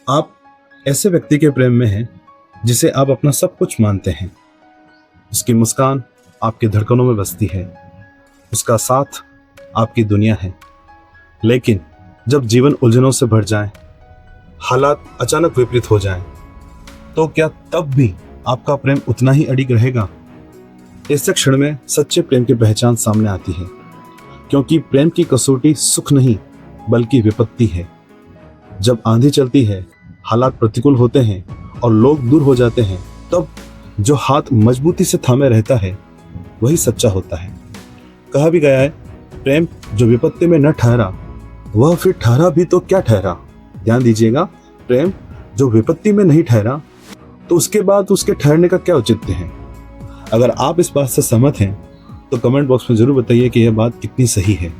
आप ऐसे व्यक्ति के प्रेम में हैं जिसे आप अपना सब कुछ मानते हैं। उसकी मुस्कान आपकी धड़कनों में बसती है, उसका साथ आपकी दुनिया है। लेकिन जब जीवन उलझनों से भर जाए, हालात अचानक विपरीत हो जाएं, तो क्या तब भी आपका प्रेम उतना ही अडिग रहेगा? ऐसे क्षण में सच्चे प्रेम की पहचान सामने आती है, क्योंकि प्रेम की कसौटी सुख नहीं बल्कि विपत्ति है। जब आंधी चलती है, हालात प्रतिकूल होते हैं और लोग दूर हो जाते हैं, तब जो हाथ मजबूती से थामे रहता है वही सच्चा होता है। कहा भी गया है, प्रेम जो विपत्ति में न ठहरा वह फिर ठहरा भी तो क्या ठहरा। ध्यान दीजिएगा, प्रेम जो विपत्ति में नहीं ठहरा तो उसके बाद उसके ठहरने का क्या औचित्य है। अगर आप इस बात से सहमत हैं तो कमेंट बॉक्स में जरूर बताइए कि यह बात कितनी सही है।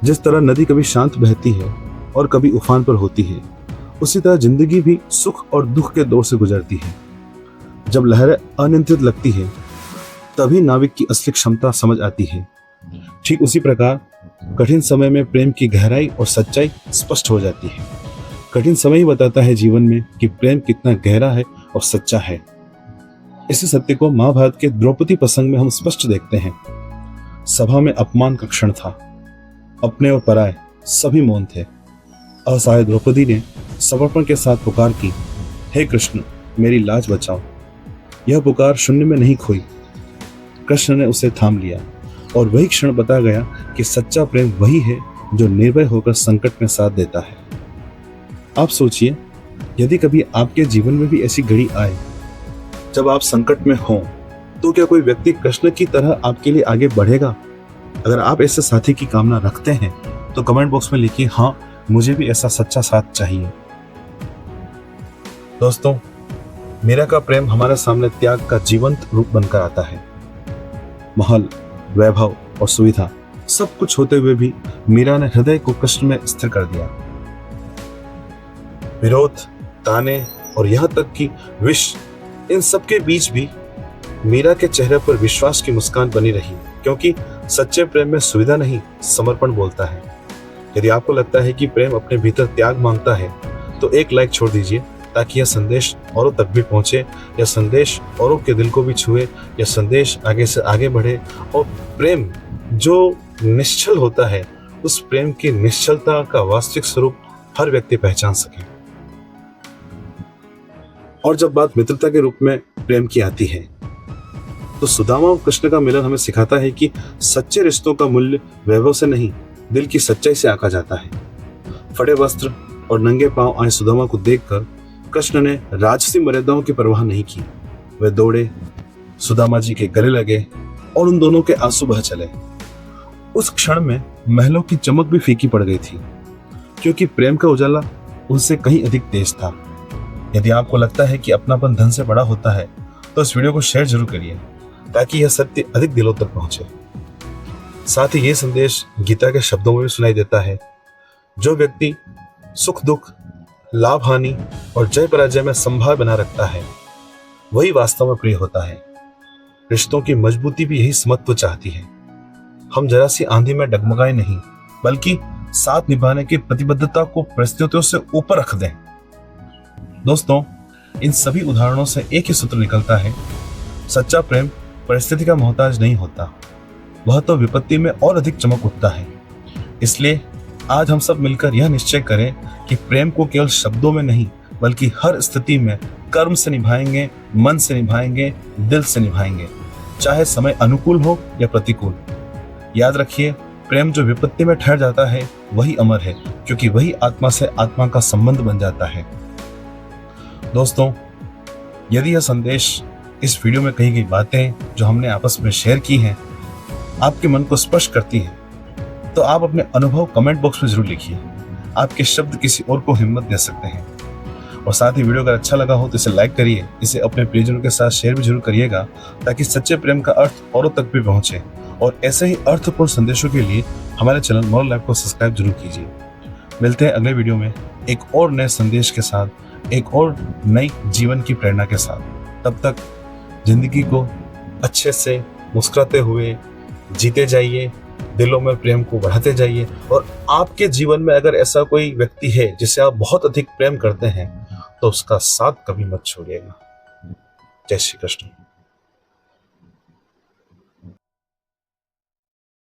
जिस तरह नदी कभी शांत बहती है और कभी उफान पर होती है, उसी तरह जिंदगी भी सुख और दुख के दौर से गुजरती है। जब लहरें अनियंत्रित लगती है तभी नाविक की असली क्षमता समझ आती है। ठीक उसी प्रकार कठिन समय में प्रेम की गहराई और सच्चाई स्पष्ट हो जाती है। कठिन समय ही बताता है जीवन में कि प्रेम कितना गहरा है और सच्चा है। इसी सत्य को महाभारत के द्रौपदी प्रसंग में हम स्पष्ट देखते हैं। सभा में अपमान का क्षण था, अपने और पराये सभी मौन थे। असहाय द्रौपदी ने समर्पण के साथ पुकार की, हे कृष्ण मेरी लाज बचाओ। यह पुकार शून्य में नहीं खोई, कृष्ण ने उसे थाम लिया और वही क्षण बता गया कि सच्चा प्रेम वही है जो निर्भय होकर संकट में साथ देता है। आप सोचिए, यदि कभी आपके जीवन में भी ऐसी घड़ी आए जब आप संकट में हों, तो क्या कोई व्यक्ति कृष्ण की तरह आपके लिए आगे बढ़ेगा? अगर आप ऐसे साथी की कामना रखते हैं तो कमेंट बॉक्स में लिखिए, हाँ मुझे भी ऐसा सच्चा साथ चाहिए। दोस्तों, मीरा का प्रेम हमारे सामने त्याग का जीवंत रूप बनकर आता है। महल, वैभव और सुविधा सब कुछ होते हुए भी मीरा ने हृदय को कृष्ण में स्थिर कर दिया। विरोध, ताने और यहाँ तक कि विष, इन सब के बीच भी मीरा के चेहरे पर विश्वास की मुस्कान बनी रही, क्योंकि सच्चे प्रेम में सुविधा नहीं समर्पण बोलता है। यदि आपको लगता है कि प्रेम अपने भीतर त्याग मांगता है तो एक लाइक छोड़ दीजिए, ताकि यह संदेश औरों तक भी पहुंचे, यह संदेश औरों के दिल को भी छुए, यह संदेश आगे से आगे बढ़े और प्रेम जो निश्चल होता है, उस प्रेम की निश्चलता का वास्तविक स्वरूप हर व्यक्ति पहचान सके। और जब बात मित्रता के रूप में प्रेम की आती है, तो सुदामा और कृष्ण का मिलन हमें सिखाता है कि सच्चे रिश्तों का मूल्य वैभव से नहीं, दिल की सच्चाई से आंका जाता है। फटे वस्त्र और नंगे पांव आए सुदामा को देखकर कृष्ण ने राजसी मर्यादाओं की परवाह नहीं की। वे दौड़े, सुदामा जी के गले लगे और उन दोनों के आंसू बह चले। उस क्षण में महलों की चमक भी फीकी पड़ गई थी, क्योंकि प्रेम का उजाला उनसे कहीं अधिक तेज था। यदि आपको लगता है कि अपनापन धन से बड़ा होता है तो इस वीडियो को शेयर जरूर करिए, ताकि यह सत्य अधिक दिलों तक पहुंचे। साथ ही ये संदेश गीता के शब्दों में भी सुनाई देता है, जो व्यक्ति सुख दुख, लाभ हानि और जय पराजय में संभाव बना रखता है वही वास्तव में प्रिय होता है। रिश्तों की मजबूती भी यही समत्व चाहती है। हम जरा सी आंधी में डगमगाए नहीं, बल्कि साथ निभाने की प्रतिबद्धता को परिस्थितियों से ऊपर रख दें। दोस्तों, इन सभी उदाहरणों से एक ही सूत्र निकलता है, सच्चा प्रेम परिस्थिति का मोहताज नहीं होता, वह तो विपत्ति में और अधिक चमक उठता है। इसलिए आज हम सब मिलकर यह निश्चय करें कि प्रेम को केवल शब्दों में नहीं बल्कि हर स्थिति में कर्म से निभाएंगे, मन से निभाएंगे, दिल से निभाएंगे, चाहे समय अनुकूल हो या प्रतिकूल। याद रखिए, प्रेम जो विपत्ति में ठहर जाता है वही अमर है, क्योंकि वही आत्मा से आत्मा का संबंध बन जाता है। दोस्तों, यदि यह संदेश, इस वीडियो में कही गई बातें जो हमने आपस में शेयर की हैं, आपके मन को स्पर्श करती हैं, तो आप अपने अनुभव कमेंट बॉक्स में जरूर लिखिए। आपके शब्द किसी और को हिम्मत दे सकते हैं। और साथ ही वीडियो अगर अच्छा लगा हो तो इसे लाइक करिए, इसे अपने प्रियजनों के साथ शेयर भी जरूर करिएगा, ताकि सच्चे प्रेम का अर्थ औरों तक भी पहुंचे। और ऐसे ही अर्थपूर्ण संदेशों के लिए हमारे चैनल मोरल लाइफ को सब्सक्राइब जरूर कीजिए। मिलते हैं अगले वीडियो में एक और नए संदेश के साथ, एक और नई जीवन की प्रेरणा के साथ। तब तक जिंदगी को अच्छे से मुस्कुराते हुए जीते जाइए, दिलों में प्रेम को बढ़ाते जाइए। और आपके जीवन में अगर ऐसा कोई व्यक्ति है जिसे आप बहुत अधिक प्रेम करते हैं तो उसका साथ कभी मत छोड़िएगा। जय श्री कृष्ण।